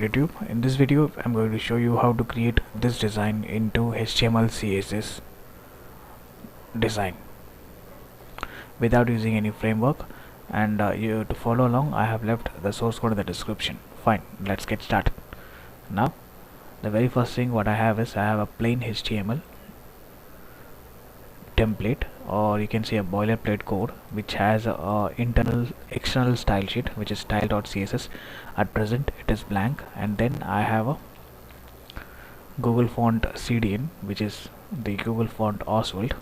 YouTube. In this video I'm going to show you how to create this design into HTML CSS design without using any framework, and you to follow along I have left the source code in the description. Fine, let's get started. Now the very first thing what I have is I have a plain HTML template, or you can say a boilerplate code, which has a external style sheet which is style.css. At present it is blank, and then I have a Google font CDN, which is the Google font Oswald.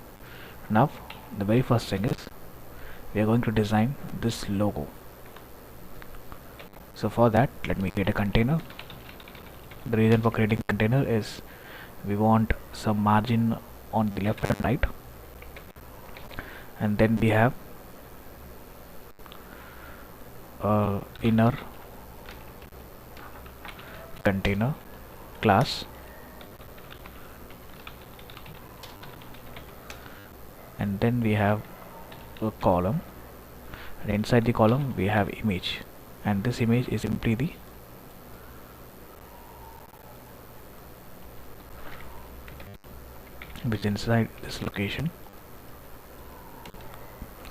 Now the very first thing is we are going to design this logo. So for that, let me create a container. The reason for creating container is we want some margin on the left and right, and then we have inner container class, and then we have a column, and inside the column we have image, and this image is simply the which inside this location.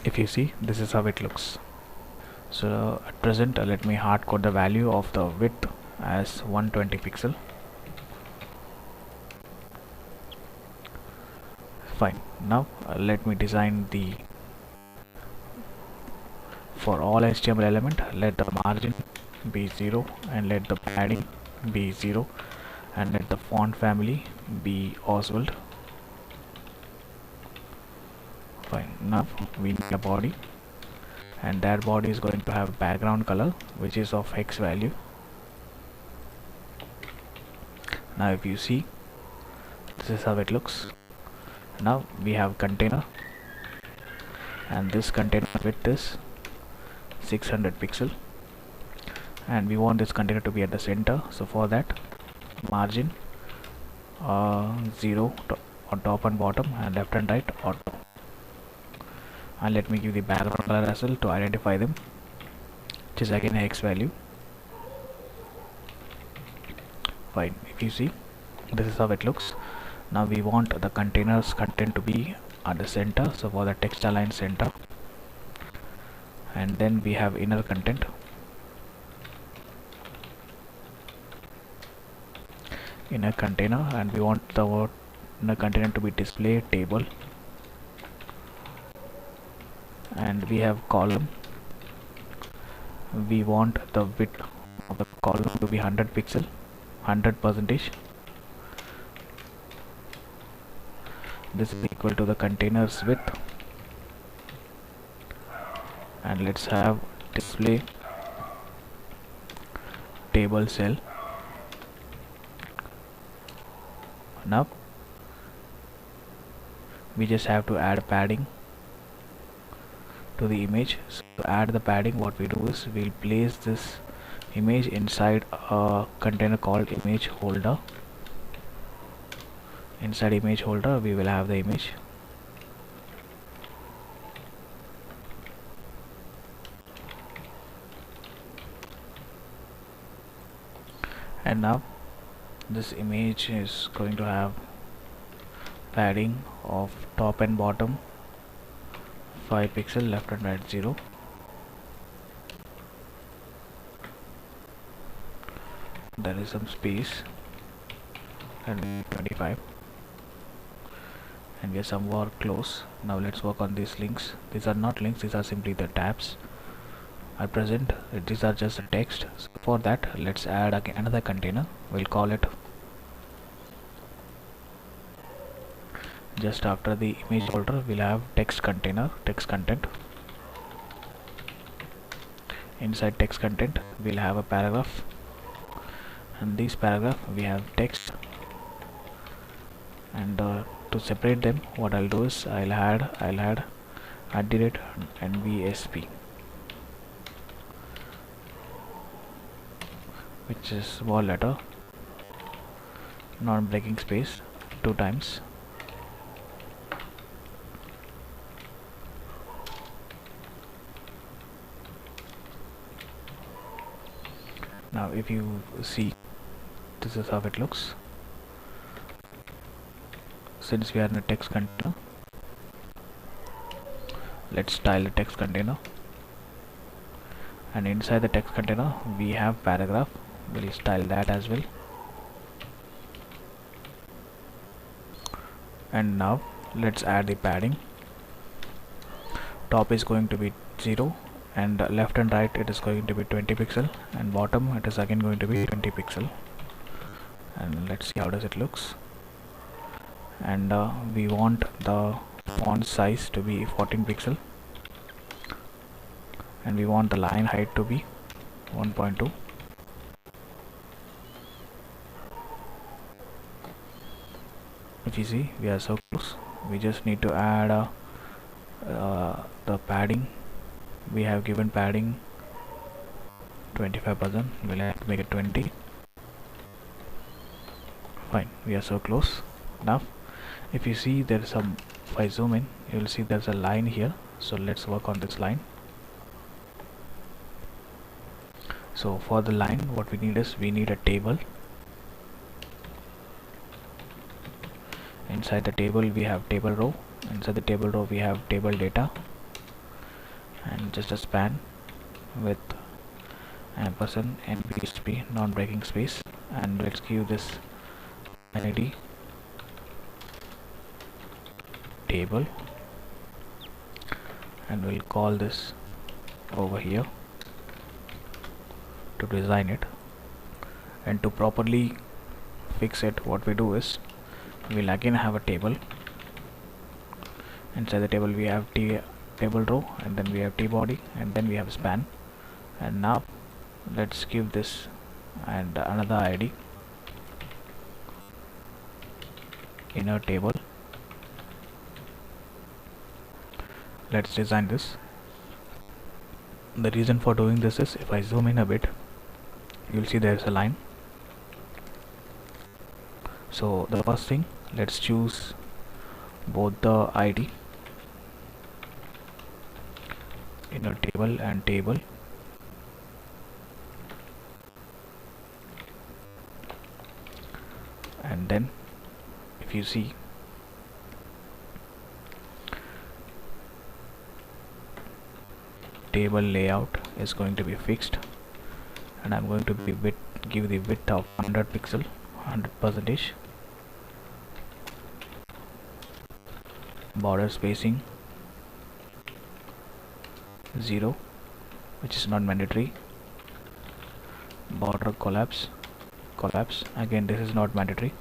If you see, this is how it looks. So at present let me hard code the value of the width as 120 pixel. Fine. Now let me design the for all HTML element, let the margin be 0, and let the padding be 0, and let the font family be Oswald. Fine. Now we need a body, and that body is going to have background color which is of X value. Now if you see, this is how it looks. Now we have container, and this container width is 600 pixel, and we want this container to be at the center. So for that, margin 0 on top and bottom, and left and right auto. And let me give the background color as well to identify them, which is again X value. Fine. If you see, this is how it looks. Now we want the container's content to be at the center, so for the text align center, and then we have inner content, inner container, and we want the inner container to be display table, and we have column. We want the width of the column to be 100 pixel, 100%. This is equal to the container's width, and let's have display table cell. Now we just have to add padding to the image. So to add the padding, what we do is we'll place this image inside a container called image holder. Inside image holder we will have the image, and now this image is going to have padding of top and bottom 5 pixel, left and right 0. There is some space, and 25, and we are somewhere close. Now let's work on these links. These are not links, these are simply the tabs. At present these are just the text. So for that, let's add again another container. We'll call it just after the image holder. We'll have text container, text content. Inside text content we'll have a paragraph, and this paragraph we have text, and to separate them, what I'll do is I'll add @NVSP, which is small letter, non-breaking space 2 times. Now Now if you see, this is how it looks. Since we are in a text container, let's style the text container, and inside the text container we have paragraph. We'll style that as well. And now let's add the padding. Top is going to be 0, and left and right it is going to be 20 pixel, and bottom it is again going to be 20 pixel. And let's see how does it looks. And we want the font size to be 14 pixel, and we want the line height to be 1.2. If you see, we are so close. We just need to add the padding. We have given padding 25%. We'll have to make it 20. Fine, we are so close. Now if you see, there's some, if I zoom in, you will see there's a line here. So let's work on this line. So for the line, what we need is, we need a table. Inside the table we have table row. Inside the table row we have table data, and just a span with ampersand and PHP non-breaking space, and let's give this ID table, and we'll call this over here to design it. And to properly fix it, what we do is, we'll again have a table. Inside the table we have table row, and then we have t-body, and then we have span. And now let's give this and another ID inner table. Let's design this. The reason for doing this is, if I zoom in a bit, you'll see there's a line. So the first thing, let's choose both the ID inner table and table, and then if you see, table layout is going to be fixed, and I'm going to be give the width of 100 pixel, 100%. Border spacing 0, which is not mandatory. Border collapse, again this is not mandatory.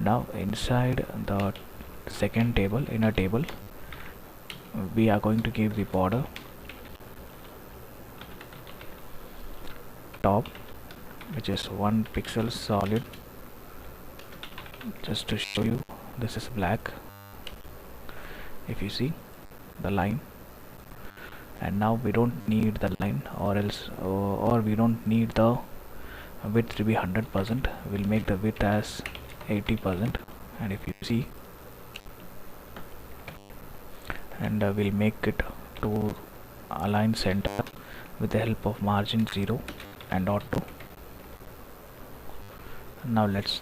Now inside the second table, inner table, we are going to give the border top, which is 1 pixel solid. Just to show you, this is black. If you see the line, and now we don't need the line, or else or we don't need the width to be 100%. We'll make the width as 80%, and if you see, and we'll make it to align center with the help of margin 0 and auto. Now let's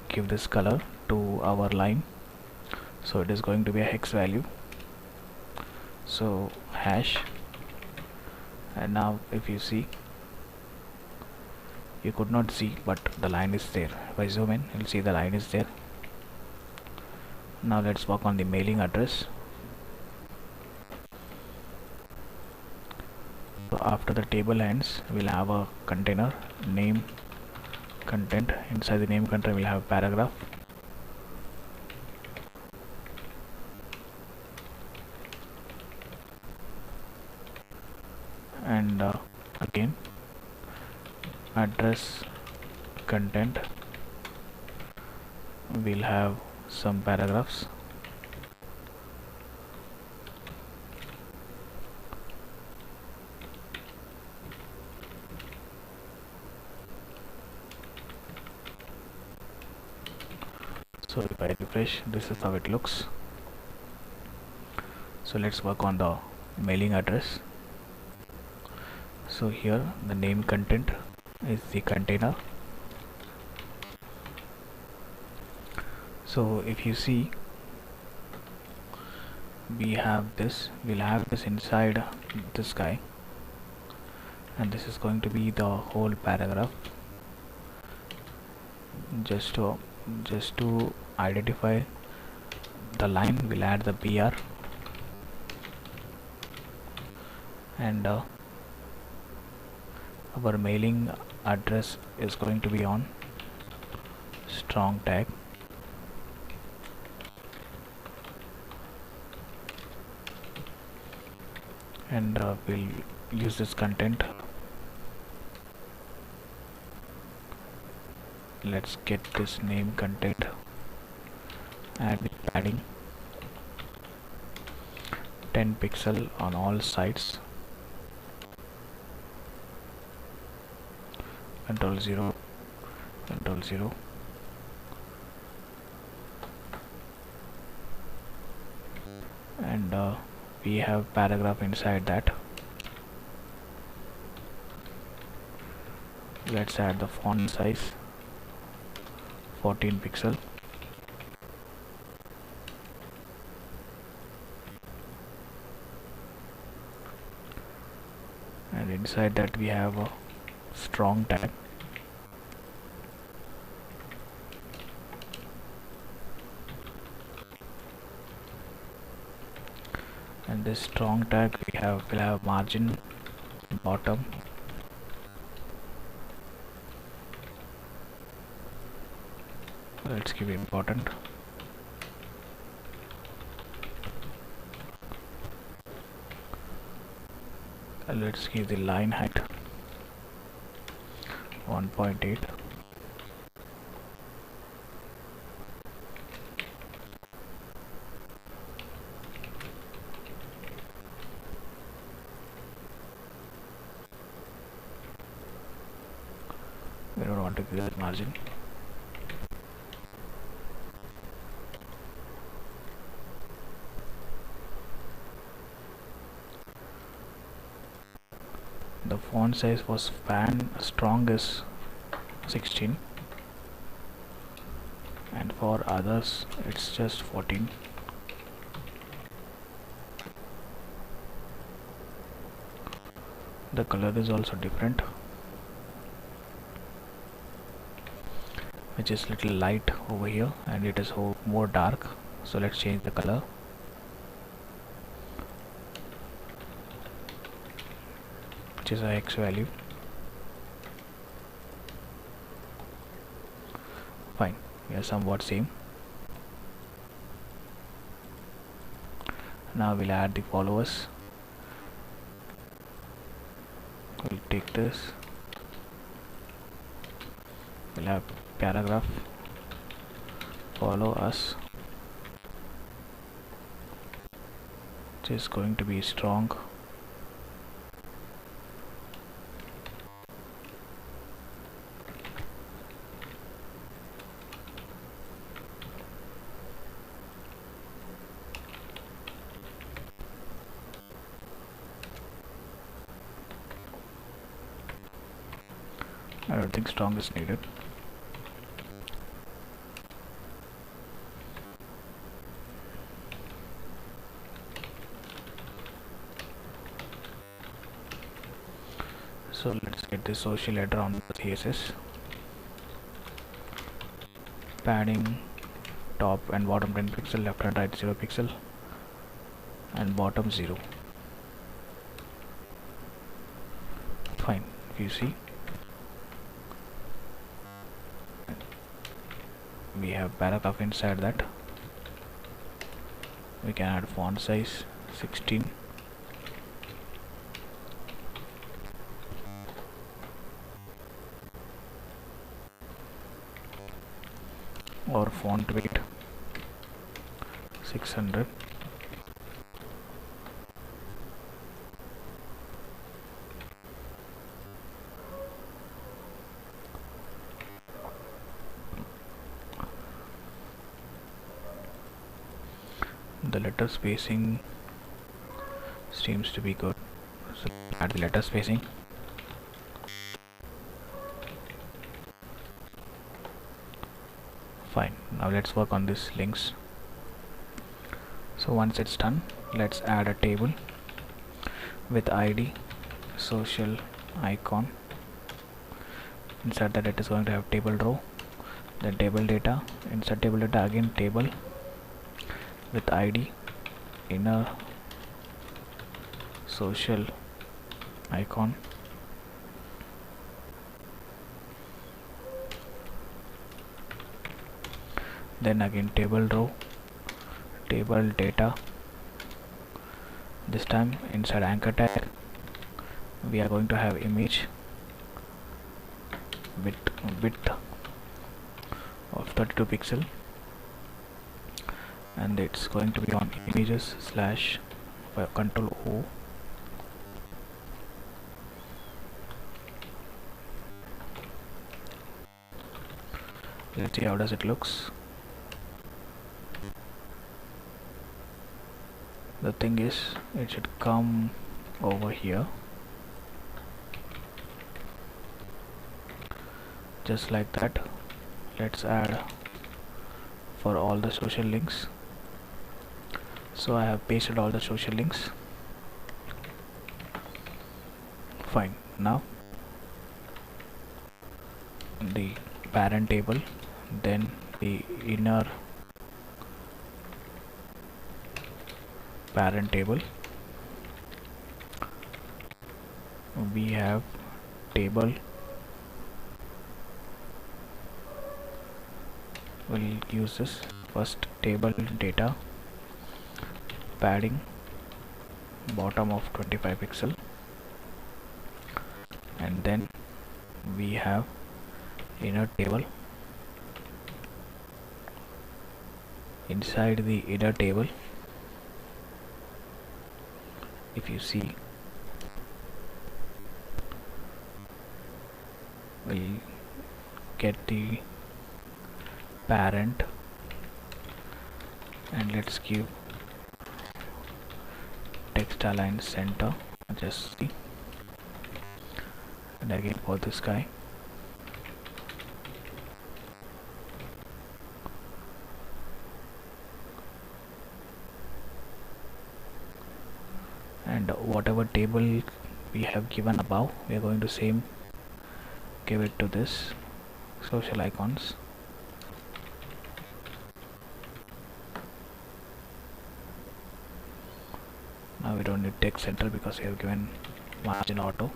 give this color to our line. So it is going to be a hex value, so hash. And now if you see, you could not see, but the line is there. If I zoom in, you'll see the line is there. Now let's work on the mailing address. So after the table ends, we'll have a container name content. Inside the name container we'll have paragraph, and again address content, we'll have some paragraphs, so if I refresh, this is how it looks. So let's work on the mailing address. So here the name content, is the container. So if you see, we'll have this inside this guy, and this is going to be the whole paragraph. Just to identify the line, we'll add the br, and our mailing address is going to be on strong tag, and we'll use this content. Let's get this name content, add with padding 10 pixel on all sides, control 0, control 0, and we have paragraph inside that. Let's add the font size 14 pixel, and inside that we have a strong tag, and this strong tag will have margin bottom, let's give important, let's give the line height 1.8, we don't want to give that margin. The font size was strong is 16, and for others it's just 14. The color is also different, which is little light over here, and it is more dark. So let's change the color. Which is a X value. Fine, we are somewhat same. Now we'll add the followers. We'll take this. We'll have paragraph follow us, which is going to be strong. I don't think strong is needed. So let's get this social header on the CSS. Padding top and bottom 10 pixel, left and right 0 pixel, and bottom 0. Fine, if you see, we have paragraph inside that. We can add font size 16, or font weight 600. The letter spacing seems to be good, so add the letter spacing. Fine, now let's work on these links. So once it's done, let's add a table with id social icon. Inside that it is going to have table row, then table data. Inside table data again table with id inner social icon, then again table row, table data. This time inside anchor tag we are going to have image with width of 32 pixel, and it's going to be on images slash control O. Let's see how does it looks. The thing is, it should come over here just like that. Let's add for all the social links. So I have pasted all the social links. Fine. Now the parent table, then the inner parent table, we have table, we'll use this first table data, padding bottom of 25 pixel, and then we have inner table. Inside the inner table, if you see, we'll get the parent, and let's give text align center, just see, and again for this guy, and whatever table we have given above, we are going to give it to this social icons. Now we don't need text center because we have given margin auto.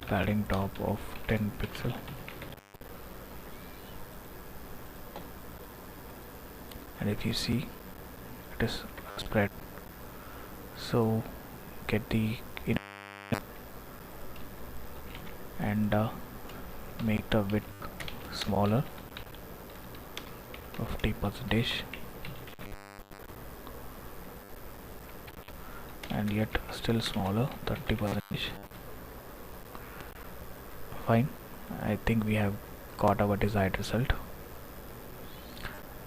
Padding top of 10 pixel. And if you see, it is spread. So get the and make the width smaller of 50%, and yet still smaller 30%. Fine, I think we have got our desired result.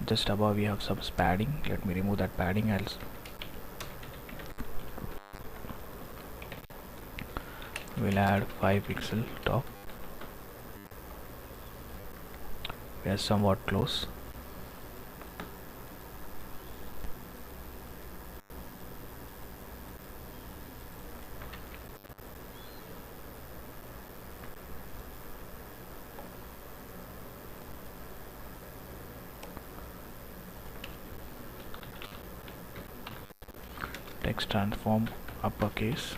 Just above we have some padding. Let me remove that padding else. We'll add 5 pixel top. We are somewhat close. Text transform uppercase,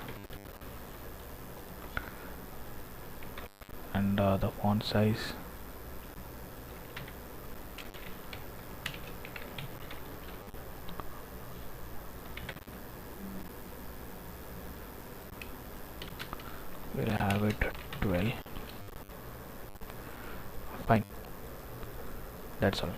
and the font size we'll have it 12. Fine, that's all.